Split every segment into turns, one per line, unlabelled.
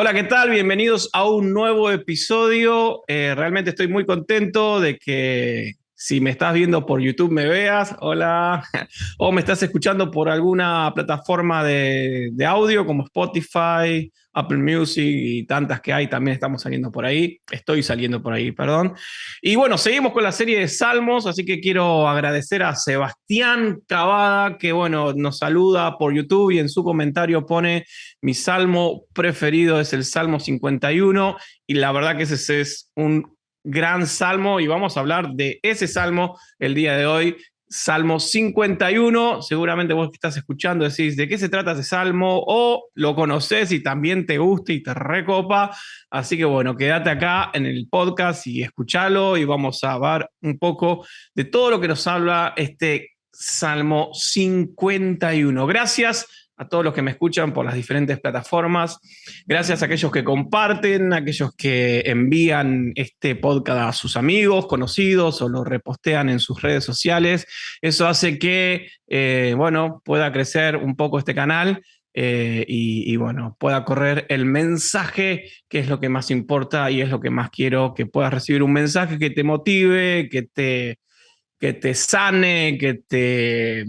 Hola, ¿qué tal? Bienvenidos a un nuevo episodio. Realmente estoy muy contento de que si me estás viendo por YouTube me veas, hola, o me estás escuchando por alguna plataforma de audio como Spotify, Apple Music y tantas que hay, también estamos saliendo por ahí, estoy saliendo por ahí, perdón. Y bueno, seguimos con la serie de Salmos, así que quiero agradecer a Sebastián Cavada, que bueno, nos saluda por YouTube y en su comentario pone: mi salmo preferido es el Salmo 51 y la verdad que ese es un gran salmo y vamos a hablar de ese salmo el día de hoy. Salmo 51, seguramente vos que estás escuchando decís de qué se trata ese salmo o lo conoces y también te gusta y te recopa, así que bueno, quédate acá en el podcast y escuchalo y vamos a ver un poco de todo lo que nos habla este Salmo 51. Gracias a todos los que me escuchan por las diferentes plataformas. Gracias a aquellos que comparten, a aquellos que envían este podcast a sus amigos, conocidos o lo repostean en sus redes sociales. Eso hace que, bueno, pueda crecer un poco este canal. Bueno, pueda correr el mensaje, que es lo que más importa y es lo que más quiero, que puedas recibir un mensaje que te motive, que te sane, que te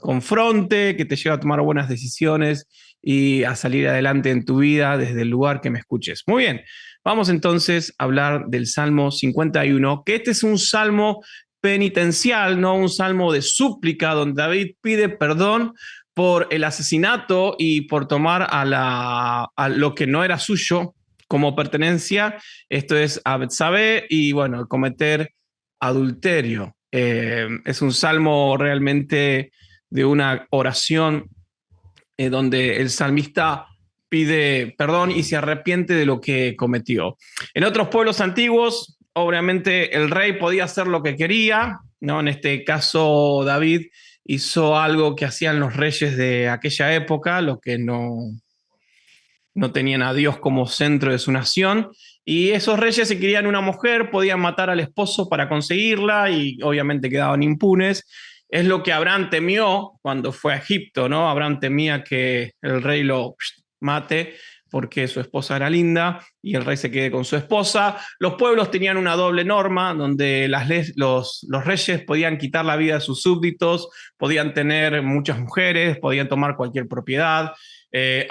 confronte, que te lleve a tomar buenas decisiones y a salir adelante en tu vida desde el lugar que me escuches. Muy bien, vamos entonces a hablar del Salmo 51, que este es un salmo penitencial, no un salmo de súplica, donde David pide perdón por el asesinato y por tomar a lo que no era suyo como pertenencia, esto es a Betsabé, y bueno, cometer adulterio. Es un salmo realmente de una oración donde el salmista pide perdón y se arrepiente de lo que cometió. En otros pueblos antiguos, obviamente el rey podía hacer lo que quería, ¿no? En este caso, David hizo algo que hacían los reyes de aquella época, lo que no tenían a Dios como centro de su nación. Y esos reyes, si querían una mujer, podían matar al esposo para conseguirla y obviamente quedaban impunes. Es lo que Abraham temió cuando fue a Egipto, ¿no? Abraham temía que el rey lo mate porque su esposa era linda y el rey se quede con su esposa. Los pueblos tenían una doble norma donde los reyes podían quitar la vida de sus súbditos, podían tener muchas mujeres, podían tomar cualquier propiedad,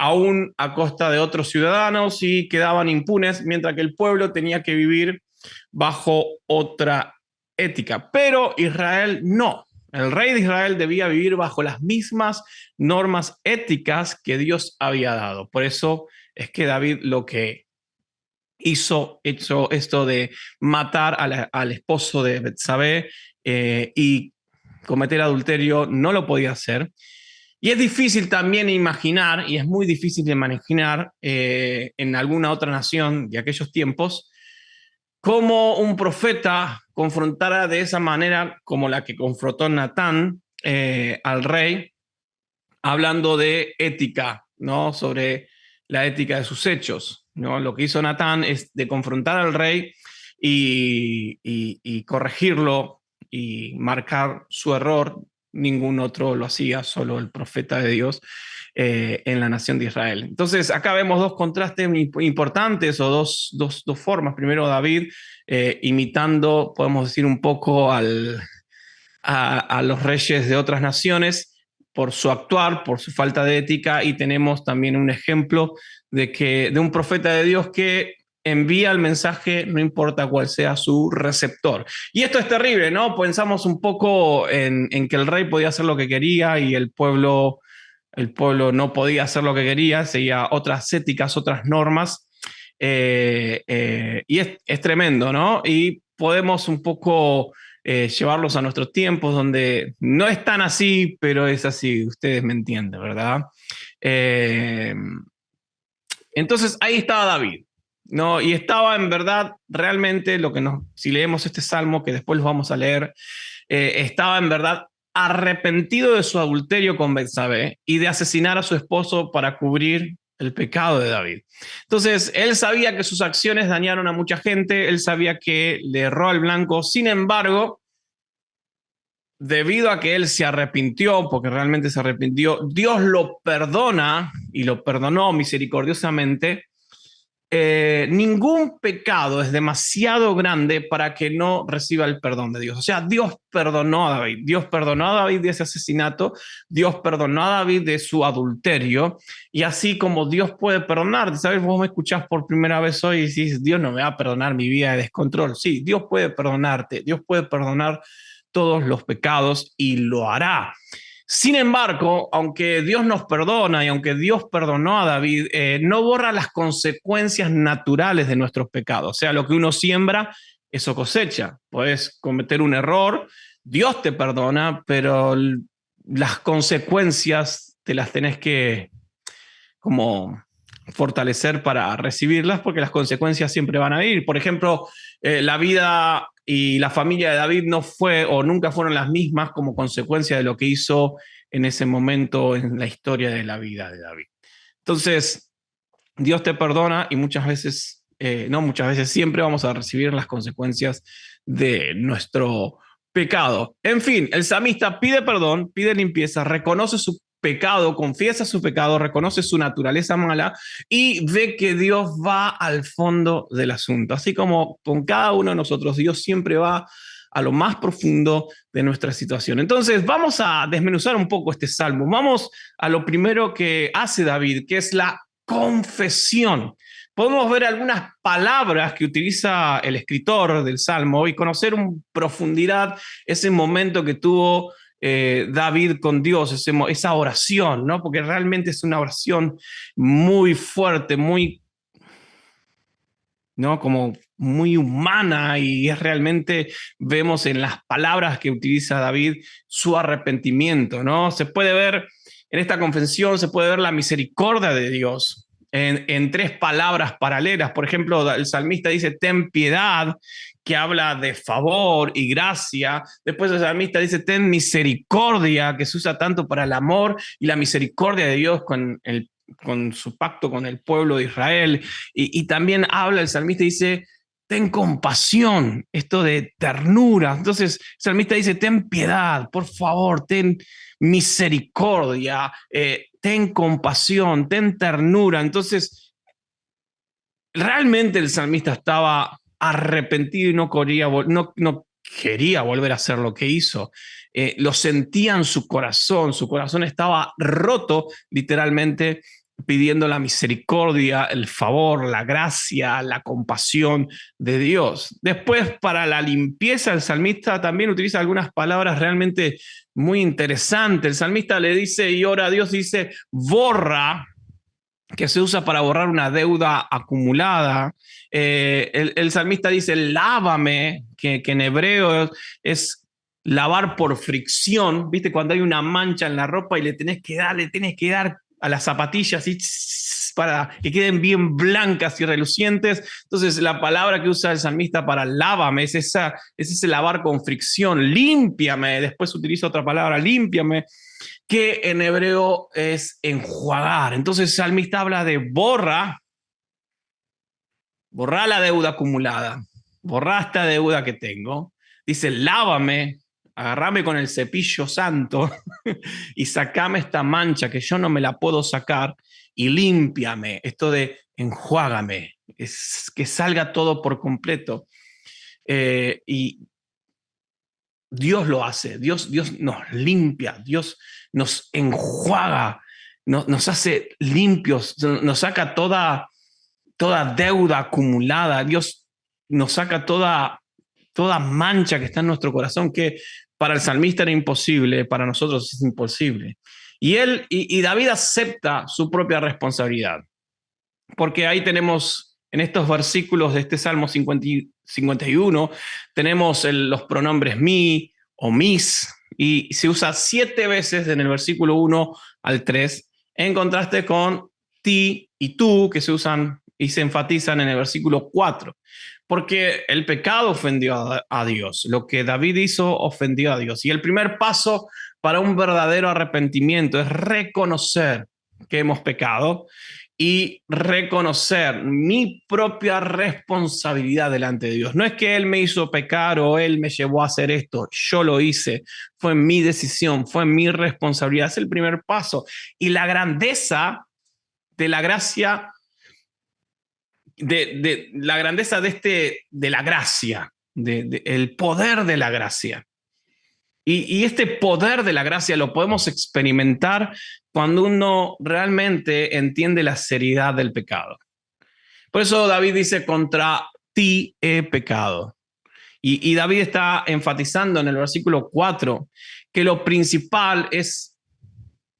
aún a costa de otros ciudadanos, y quedaban impunes, mientras que el pueblo tenía que vivir bajo otra ética. Pero Israel no. El rey de Israel debía vivir bajo las mismas normas éticas que Dios había dado. Por eso es que David lo que hizo esto de matar al esposo de Betsabé y cometer adulterio, no lo podía hacer. Y es difícil también imaginar, y es muy difícil de imaginar en alguna otra nación de aquellos tiempos, cómo un profeta confrontara de esa manera como la que confrontó Natán al rey, hablando de ética, ¿no? Sobre la ética de sus hechos, ¿no? Lo que hizo Natán es de confrontar al rey y corregirlo y marcar su error. Ningún otro lo hacía, solo el profeta de Dios en la nación de Israel. Entonces, acá vemos dos contrastes importantes o dos formas. Primero, David imitando, podemos decir, un poco a los reyes de otras naciones por su actuar, por su falta de ética, y tenemos también un ejemplo de un profeta de Dios que envía el mensaje no importa cuál sea su receptor. Y esto es terrible, ¿no? Pensamos un poco en que el rey podía hacer lo que quería y el pueblo no podía hacer lo que quería, seguía otras éticas, otras normas, y es tremendo, ¿no? Y podemos un poco llevarlos a nuestros tiempos donde no es tan así, pero es así, ustedes me entienden, ¿verdad? Eh, entonces ahí estaba David, ¿no? Y estaba en verdad realmente si leemos este salmo, que después lo vamos a leer, estaba en verdad arrepentido de su adulterio con Betsabé y de asesinar a su esposo para cubrir el pecado de David. Entonces, él sabía que sus acciones dañaron a mucha gente, él sabía que le erró al blanco, sin embargo, debido a que él se arrepintió, porque realmente se arrepintió, Dios lo perdona y lo perdonó misericordiosamente. Ningún pecado es demasiado grande para que no reciba el perdón de Dios. O sea, Dios perdonó a David. Dios perdonó a David de ese asesinato. Dios perdonó a David de su adulterio. Y así como Dios puede perdonar, ¿sabes? Vos me escuchás por primera vez hoy y decís, Dios no me va a perdonar mi vida de descontrol. Sí, Dios puede perdonarte. Dios puede perdonar todos los pecados y lo hará. Sin embargo, aunque Dios nos perdona y aunque Dios perdonó a David, no borra las consecuencias naturales de nuestros pecados. O sea, lo que uno siembra, eso cosecha. Puedes cometer un error, Dios te perdona, pero las consecuencias te las tenés que como fortalecer para recibirlas, porque las consecuencias siempre van a ir. Por ejemplo, la vida y la familia de David no fue o nunca fueron las mismas como consecuencia de lo que hizo en ese momento en la historia de la vida de David. Entonces, Dios te perdona y muchas veces, no muchas veces, siempre vamos a recibir las consecuencias de nuestro pecado. En fin, el salmista pide perdón, pide limpieza, reconoce su pecado, confiesa su pecado, reconoce su naturaleza mala y ve que Dios va al fondo del asunto. Así como con cada uno de nosotros, Dios siempre va a lo más profundo de nuestra situación. Entonces, vamos a desmenuzar un poco este salmo. Vamos a lo primero que hace David, que es la confesión. Podemos ver algunas palabras que utiliza el escritor del Salmo y conocer en profundidad ese momento que tuvo David con Dios, esa oración, ¿no? Porque realmente es una oración muy fuerte, muy, ¿no? Como muy humana y es realmente, vemos en las palabras que utiliza David su arrepentimiento, ¿no? Se puede ver en esta confesión, se puede ver la misericordia de Dios en tres palabras paralelas. Por ejemplo, el salmista dice, ten piedad, que habla de favor y gracia. Después el salmista dice, ten misericordia, que se usa tanto para el amor y la misericordia de Dios con su pacto con el pueblo de Israel. Y también habla el salmista y dice, ten compasión, esto de ternura. Entonces el salmista dice, ten piedad, por favor, ten misericordia, ten compasión, ten ternura. Entonces, realmente el salmista estaba arrepentido y no quería volver a hacer lo que hizo. Lo sentía en su corazón estaba roto literalmente pidiendo la misericordia, el favor, la gracia, la compasión de Dios. Después, para la limpieza, el salmista también utiliza algunas palabras realmente muy interesantes. El salmista le dice y ora a Dios, dice, borra, que se usa para borrar una deuda acumulada. El salmista dice, lávame, que en hebreo es lavar por fricción, ¿viste? Cuando hay una mancha en la ropa y le tenés que dar a las zapatillas y para que queden bien blancas y relucientes. Entonces, la palabra que usa el salmista para lávame es ese lavar con fricción, límpiame. Después utiliza otra palabra, límpiame, que en hebreo es enjuagar. Entonces, el salmista habla de borra la deuda acumulada, borra esta deuda que tengo. Dice, lávame, agarrame con el cepillo santo y sacame esta mancha que yo no me la puedo sacar y límpiame. Esto de enjuágame, es que salga todo por completo. Y Dios lo hace, Dios nos limpia, Dios nos enjuaga, nos hace limpios, nos saca toda deuda acumulada, Dios nos saca toda mancha que está en nuestro corazón, que para el salmista era imposible, para nosotros es imposible. Y David acepta su propia responsabilidad, porque ahí tenemos en estos versículos de este Salmo 51, tenemos los pronombres mi o mis, y se usa 7 veces en el versículo 1 al 3, en contraste con ti y tú, que se usan y se enfatizan en el versículo 4, porque el pecado ofendió a Dios, lo que David hizo ofendió a Dios, y el primer paso para un verdadero arrepentimiento es reconocer que hemos pecado y reconocer mi propia responsabilidad delante de Dios. No es que Él me hizo pecar o Él me llevó a hacer esto, yo lo hice, fue mi decisión, fue mi responsabilidad, es el primer paso. Y la grandeza de la gracia, de la grandeza de la gracia, el poder de la gracia. Y este poder de la gracia lo podemos experimentar cuando uno realmente entiende la seriedad del pecado. Por eso David dice, contra ti he pecado. Y David está enfatizando en el versículo 4 que lo principal es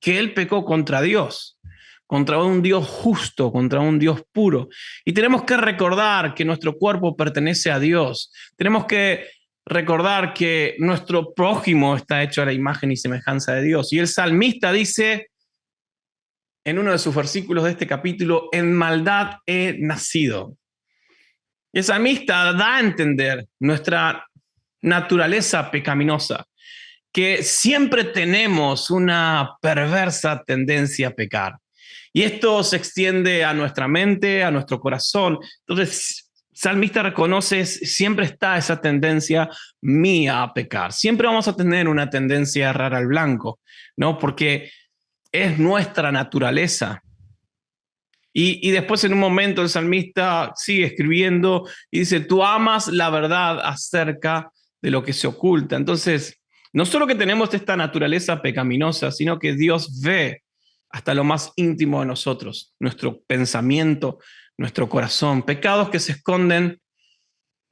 que él pecó contra Dios, contra un Dios justo, contra un Dios puro. Y tenemos que recordar que nuestro cuerpo pertenece a Dios. Tenemos que recordar que nuestro prójimo está hecho a la imagen y semejanza de Dios. Y el salmista dice en uno de sus versículos de este capítulo, en maldad he nacido. Y el salmista da a entender nuestra naturaleza pecaminosa, que siempre tenemos una perversa tendencia a pecar. Y esto se extiende a nuestra mente, a nuestro corazón. Entonces, salmista reconoce, siempre está esa tendencia mía a pecar. Siempre vamos a tener una tendencia a errar al blanco, ¿no? Porque es nuestra naturaleza. Y después en un momento el salmista sigue escribiendo y dice, tú amas la verdad acerca de lo que se oculta. Entonces, no solo que tenemos esta naturaleza pecaminosa, sino que Dios ve hasta lo más íntimo de nosotros, nuestro pensamiento, nuestro corazón. Pecados que se esconden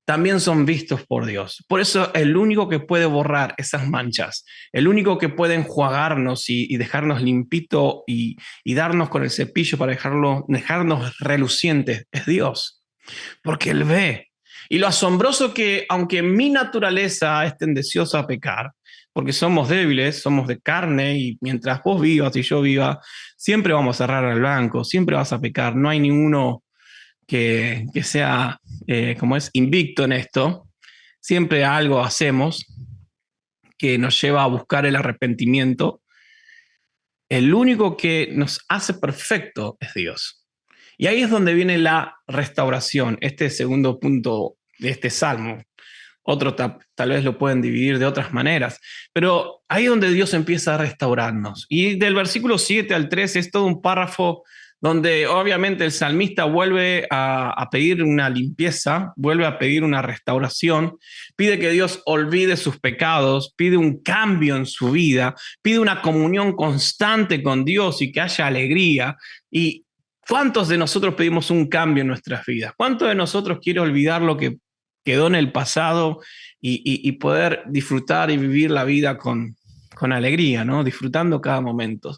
también son vistos por Dios. Por eso el único que puede borrar esas manchas, el único que puede enjuagarnos y dejarnos limpito y darnos con el cepillo para dejarnos relucientes es Dios, porque Él ve. Y lo asombroso que, aunque mi naturaleza es tendenciosa a pecar, porque somos débiles, somos de carne, y mientras vos vivas y yo viva, siempre vamos a errar al blanco, siempre vas a pecar, no hay ninguno que sea, como es, invicto en esto. Siempre algo hacemos que nos lleva a buscar el arrepentimiento. El único que nos hace perfecto es Dios. Y ahí es donde viene la restauración, este segundo punto de este salmo. Otro tal vez lo pueden dividir de otras maneras, pero ahí es donde Dios empieza a restaurarnos. Y del versículo 7 al 13 es todo un párrafo donde obviamente el salmista vuelve a pedir una limpieza, vuelve a pedir una restauración, pide que Dios olvide sus pecados, pide un cambio en su vida, pide una comunión constante con Dios y que haya alegría. ¿Y cuántos de nosotros pedimos un cambio en nuestras vidas? ¿Cuántos de nosotros quiere olvidar lo que quedó en el pasado y poder disfrutar y vivir la vida con alegría, ¿no? Disfrutando cada momento?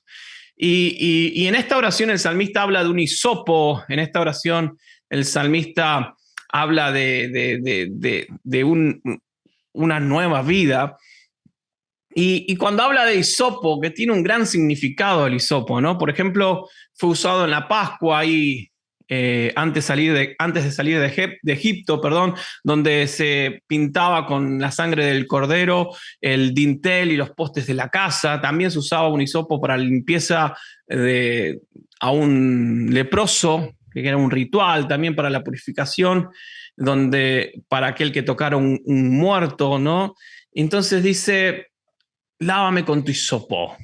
Y en esta oración el salmista habla de un hisopo, en esta oración el salmista habla de una nueva vida. Y cuando habla de hisopo, que tiene un gran significado el hisopo, ¿no? Por ejemplo, fue usado en la Pascua y antes de salir de Egipto, perdón, donde se pintaba con la sangre del cordero el dintel y los postes de la casa. También se usaba un hisopo para la limpieza a un leproso, que era un ritual, también para la purificación, donde para aquel que tocara un muerto, ¿no? Entonces dice, lávame con tu hisopo.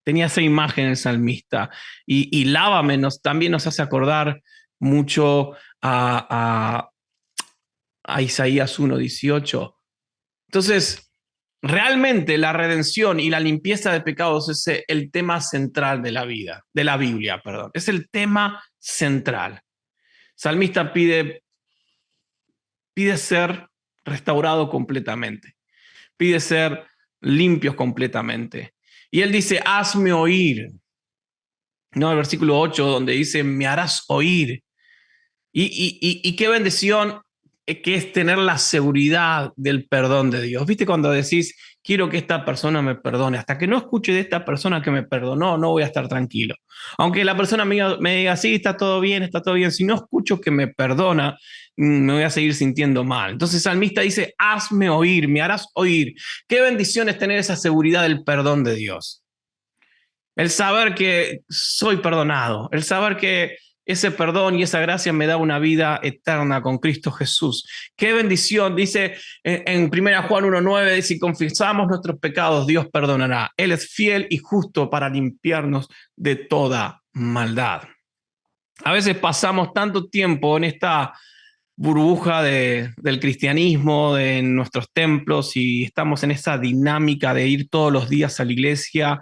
Tenía esa imagen el salmista. Y lávame también nos hace acordar mucho a Isaías 1:18. Entonces, realmente la redención y la limpieza de pecados es el tema central de la vida, de la Biblia, perdón. Es el tema central. Salmista pide ser restaurado completamente, pide ser limpios completamente. Y él dice, hazme oír. No, el versículo 8, donde dice, me harás oír. Y qué bendición que es tener la seguridad del perdón de Dios. ¿Viste cuando decís, quiero que esta persona me perdone? Hasta que no escuche de esta persona que me perdonó, no voy a estar tranquilo. Aunque la persona me diga, sí, está todo bien, está todo bien. Si no escucho que me perdona, me voy a seguir sintiendo mal. Entonces el salmista dice, hazme oír, me harás oír. Qué bendición es tener esa seguridad del perdón de Dios. el saber que soy perdonado, el saber que ese perdón y esa gracia me da una vida eterna con Cristo Jesús. Qué bendición, dice en 1 Juan 1:9, si confesamos nuestros pecados, Dios perdonará. Él es fiel y justo para limpiarnos de toda maldad. A veces pasamos tanto tiempo en esta burbuja del cristianismo, de nuestros templos, y estamos en esa dinámica de ir todos los días a la iglesia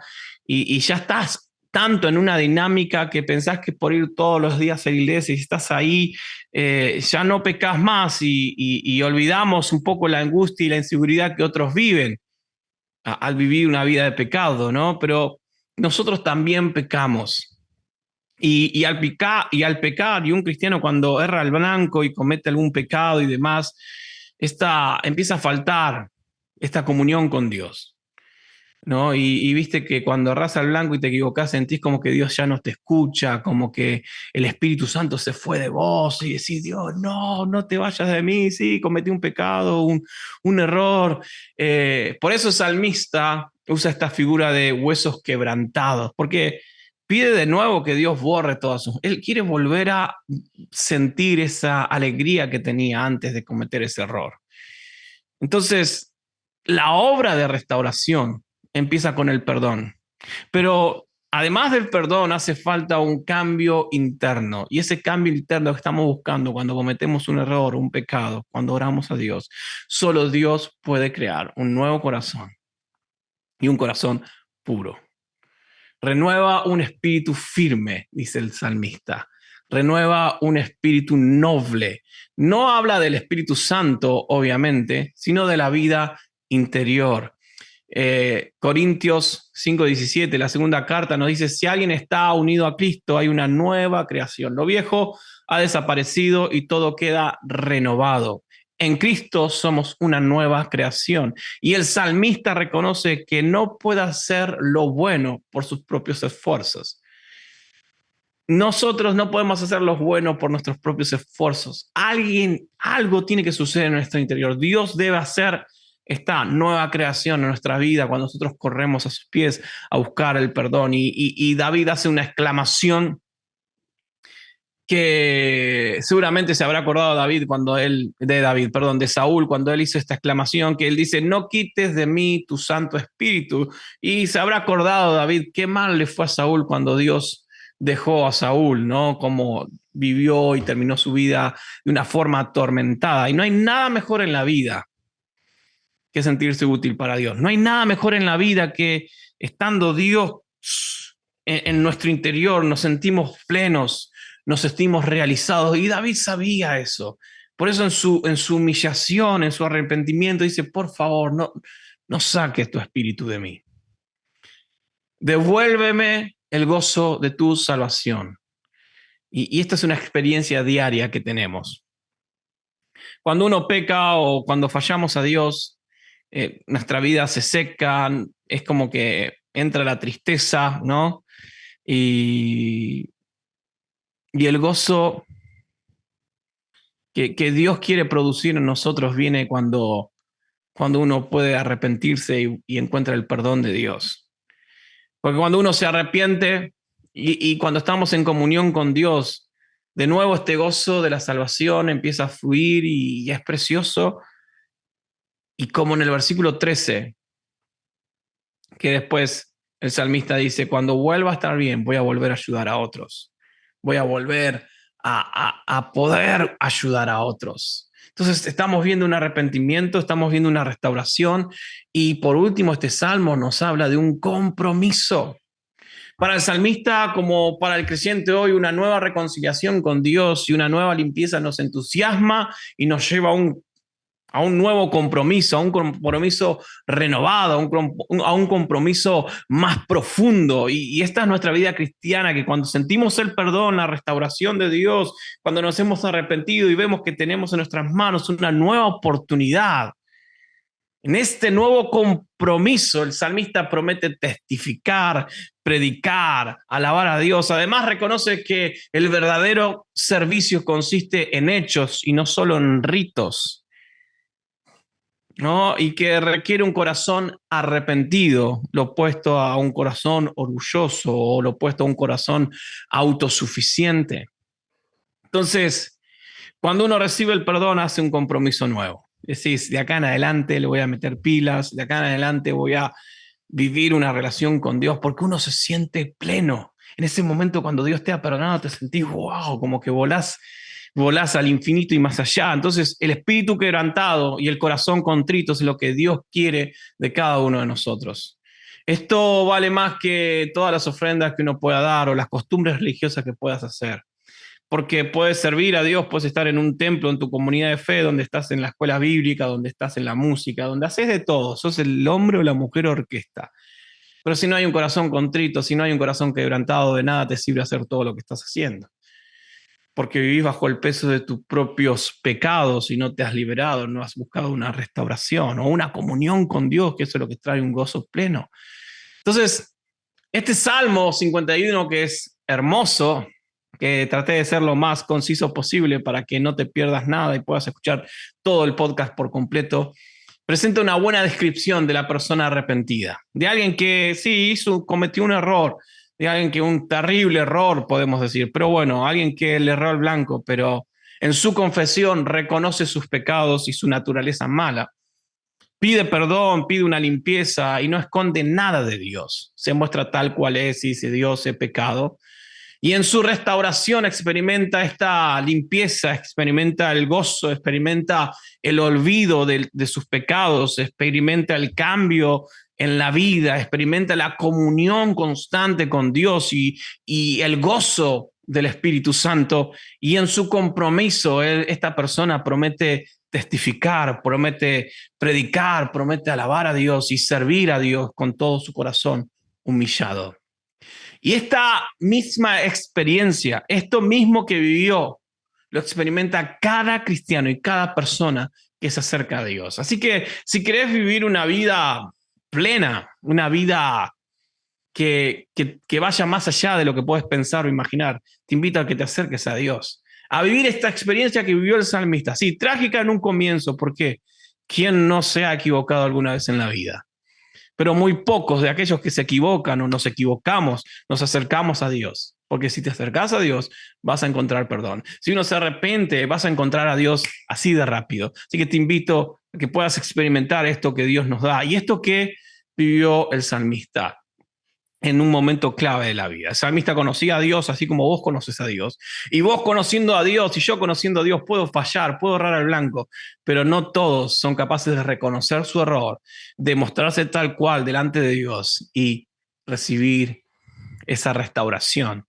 y ya estás tanto en una dinámica que pensás que por ir todos los días a la iglesia y estás ahí, ya no pecas más y olvidamos un poco la angustia y la inseguridad que otros viven al vivir una vida de pecado, ¿no? Pero nosotros también pecamos. Al pecar, y un cristiano cuando erra al blanco y comete algún pecado y demás, empieza a faltar esta comunión con Dios, ¿no? Y viste que cuando erras al blanco y te equivocás, sentís como que Dios ya no te escucha, como que el Espíritu Santo se fue de vos y decís, Dios, no, no te vayas de mí, sí, cometí un pecado, un error. Por eso el salmista usa esta figura de huesos quebrantados, porque pide de nuevo que Dios borre todas sus... Él quiere volver a sentir esa alegría que tenía antes de cometer ese error. Entonces, la obra de restauración empieza con el perdón. Pero además del perdón, hace falta un cambio interno. Y ese cambio interno que estamos buscando cuando cometemos un error, un pecado, cuando oramos a Dios, solo Dios puede crear un nuevo corazón y un corazón puro. Renueva un espíritu firme, dice el salmista. Renueva un espíritu noble. No habla del Espíritu Santo, obviamente, sino de la vida interior. Corintios 5:17, la segunda carta, nos dice, si alguien está unido a Cristo, hay una nueva creación. Lo viejo ha desaparecido y todo queda renovado. En Cristo somos una nueva creación. Y el salmista reconoce que no puede hacer lo bueno por sus propios esfuerzos. Nosotros no podemos hacer lo bueno por nuestros propios esfuerzos. Algo tiene que suceder en nuestro interior. Dios debe hacer esta nueva creación en nuestra vida cuando nosotros corremos a sus pies a buscar el perdón. Y David hace una exclamación que seguramente se habrá acordado de Saúl, cuando él hizo esta exclamación, que él dice, no quites de mí tu Santo Espíritu. Y se habrá acordado David qué mal le fue a Saúl cuando Dios dejó a Saúl, ¿no? Cómo vivió y terminó su vida de una forma atormentada. Y no hay nada mejor en la vida que sentirse útil para Dios. No hay nada mejor en la vida que estando Dios en nuestro interior, nos sentimos plenos, nos sentimos realizados. Y David sabía eso. Por eso en su humillación, en su arrepentimiento, dice, por favor, no saques tu espíritu de mí. Devuélveme el gozo de tu salvación. Y esta es una experiencia diaria que tenemos. Cuando uno peca o cuando fallamos a Dios, nuestra vida se seca, es como que entra la tristeza, ¿no? Y el gozo que Dios quiere producir en nosotros viene cuando uno puede arrepentirse y encuentra el perdón de Dios. Porque cuando uno se arrepiente y cuando estamos en comunión con Dios, de nuevo este gozo de la salvación empieza a fluir y es precioso. Y como en el versículo 13, que después el salmista dice, cuando vuelva a estar bien, voy a volver a ayudar a otros. Voy a volver a poder ayudar a otros. Entonces estamos viendo un arrepentimiento, estamos viendo una restauración y por último este salmo nos habla de un compromiso. Para el salmista, como para el creyente hoy, una nueva reconciliación con Dios y una nueva limpieza nos entusiasma y nos lleva a un nuevo compromiso, a un compromiso renovado, a un compromiso más profundo. Y esta es nuestra vida cristiana, que cuando sentimos el perdón, la restauración de Dios, cuando nos hemos arrepentido y vemos que tenemos en nuestras manos una nueva oportunidad, en este nuevo compromiso, el salmista promete testificar, predicar, alabar a Dios. Además, reconoce que el verdadero servicio consiste en hechos y no solo en ritos. ¿no? Y que requiere un corazón arrepentido, lo opuesto a un corazón orgulloso o lo opuesto a un corazón autosuficiente. Entonces, cuando uno recibe el perdón, hace un compromiso nuevo. Decís, de acá en adelante le voy a meter pilas, de acá en adelante voy a vivir una relación con Dios, porque uno se siente pleno. En ese momento, cuando Dios te ha perdonado, te sentís, wow, como que volás al infinito y más allá. Entonces, el espíritu quebrantado y el corazón contrito es lo que Dios quiere de cada uno de nosotros. Esto vale más que todas las ofrendas que uno pueda dar o las costumbres religiosas que puedas hacer, porque puedes servir a Dios, puedes estar en un templo, en tu comunidad de fe, donde estás en la escuela bíblica, donde estás en la música, donde haces de todo, sos el hombre o la mujer orquesta. Pero si no hay un corazón contrito, si no hay un corazón quebrantado, de nada te sirve hacer todo lo que estás haciendo. Porque vivís bajo el peso de tus propios pecados y no te has liberado, no has buscado una restauración o una comunión con Dios, que eso es lo que trae un gozo pleno. Entonces, este Salmo 51, que es hermoso, que traté de ser lo más conciso posible para que no te pierdas nada y puedas escuchar todo el podcast por completo, presenta una buena descripción de la persona arrepentida, de alguien que sí cometió un error, de alguien que un terrible error, podemos decir, pero bueno, alguien que le erró al blanco, pero en su confesión reconoce sus pecados y su naturaleza mala. Pide perdón, pide una limpieza y no esconde nada de Dios. Se muestra tal cual es y dice: Dios, he pecado. Y en su restauración experimenta esta limpieza, experimenta el gozo, experimenta el olvido de sus pecados, experimenta el cambio en la vida, experimenta la comunión constante con Dios y el gozo del Espíritu Santo. Y en su compromiso, esta persona promete testificar, promete predicar, promete alabar a Dios y servir a Dios con todo su corazón humillado. Y esta misma experiencia, esto mismo que vivió, lo experimenta cada cristiano y cada persona que se acerca a Dios. Así que si querés vivir una vida plena, una vida que vaya más allá de lo que puedes pensar o imaginar, te invito a que te acerques a Dios, a vivir esta experiencia que vivió el salmista. Sí, trágica en un comienzo, porque ¿quién no se ha equivocado alguna vez en la vida? Pero muy pocos de aquellos que se equivocan o nos equivocamos, nos acercamos a Dios. Porque si te acercas a Dios, vas a encontrar perdón. Si uno se arrepiente, vas a encontrar a Dios así de rápido. Así que te invito a que puedas experimentar esto que Dios nos da y esto que vivió el salmista en un momento clave de la vida. El salmista conocía a Dios así como vos conoces a Dios. Y vos conociendo a Dios y yo conociendo a Dios, puedo fallar, puedo errar al blanco, pero no todos son capaces de reconocer su error, de mostrarse tal cual delante de Dios y recibir esa restauración.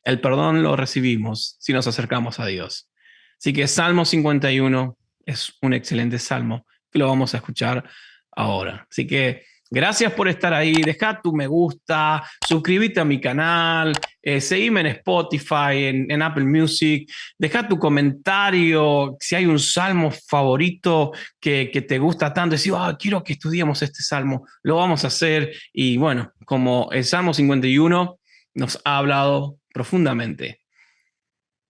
El perdón lo recibimos si nos acercamos a Dios. Así que Salmo 51 es un excelente salmo que lo vamos a escuchar ahora. Así que gracias por estar ahí. Deja tu me gusta, suscríbete a mi canal, seguime en Spotify, en Apple Music. Deja tu comentario si hay un salmo favorito que te gusta tanto. Decir, quiero que estudiemos este salmo. Lo vamos a hacer. Y bueno, como el Salmo 51 nos ha hablado profundamente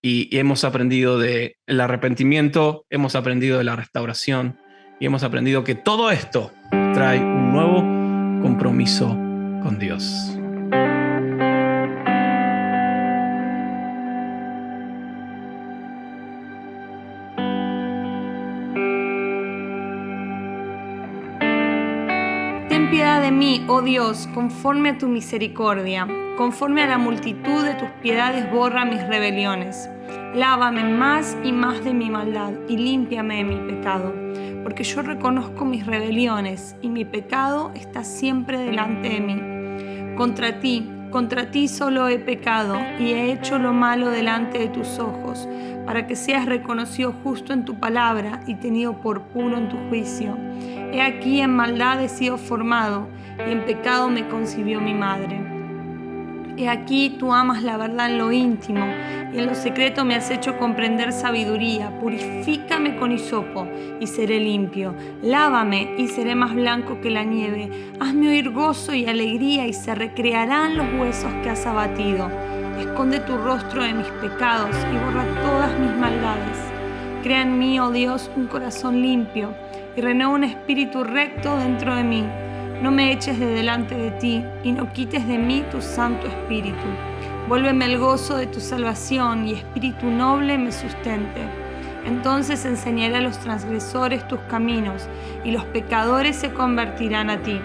y hemos aprendido del arrepentimiento, hemos aprendido de la restauración y hemos aprendido que todo esto trae un nuevo compromiso con Dios.
Ten piedad de mí, oh Dios, conforme a tu misericordia. Conforme a la multitud de tus piedades borra mis rebeliones. Lávame más y más de mi maldad y límpiame de mi pecado, porque yo reconozco mis rebeliones y mi pecado está siempre delante de mí. Contra ti solo he pecado y he hecho lo malo delante de tus ojos, para que seas reconocido justo en tu palabra y tenido por puro en tu juicio. He aquí en maldad he sido formado y en pecado me concibió mi madre. He aquí tú amas la verdad en lo íntimo y en lo secreto me has hecho comprender sabiduría. Purifícame con hisopo y seré limpio. Lávame y seré más blanco que la nieve. Hazme oír gozo y alegría y se recrearán los huesos que has abatido. Esconde tu rostro de mis pecados y borra todas mis maldades. Crea en mí, oh Dios, un corazón limpio. y renueva un espíritu recto dentro de mí. No me eches de delante de ti y no quites de mí tu Santo Espíritu. Vuélveme el gozo de tu salvación y espíritu noble me sustente. Entonces enseñaré a los transgresores tus caminos y los pecadores se convertirán a ti.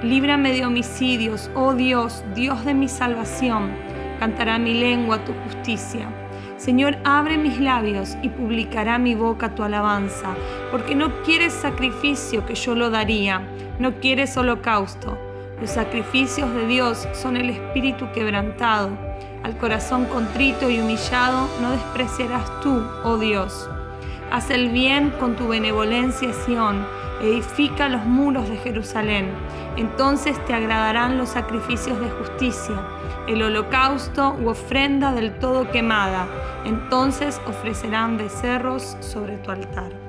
Líbrame de homicidios, oh Dios, Dios de mi salvación. Cantará mi lengua tu justicia. Señor, abre mis labios y publicará mi boca tu alabanza, porque no quieres sacrificio que yo lo daría, no quieres holocausto. Los sacrificios de Dios son el espíritu quebrantado. Al corazón contrito y humillado no despreciarás tú, oh Dios. Haz el bien con tu benevolencia, Sión, edifica los muros de Jerusalén. Entonces te agradarán los sacrificios de justicia, el holocausto u ofrenda del todo quemada. Entonces ofrecerán becerros sobre tu altar.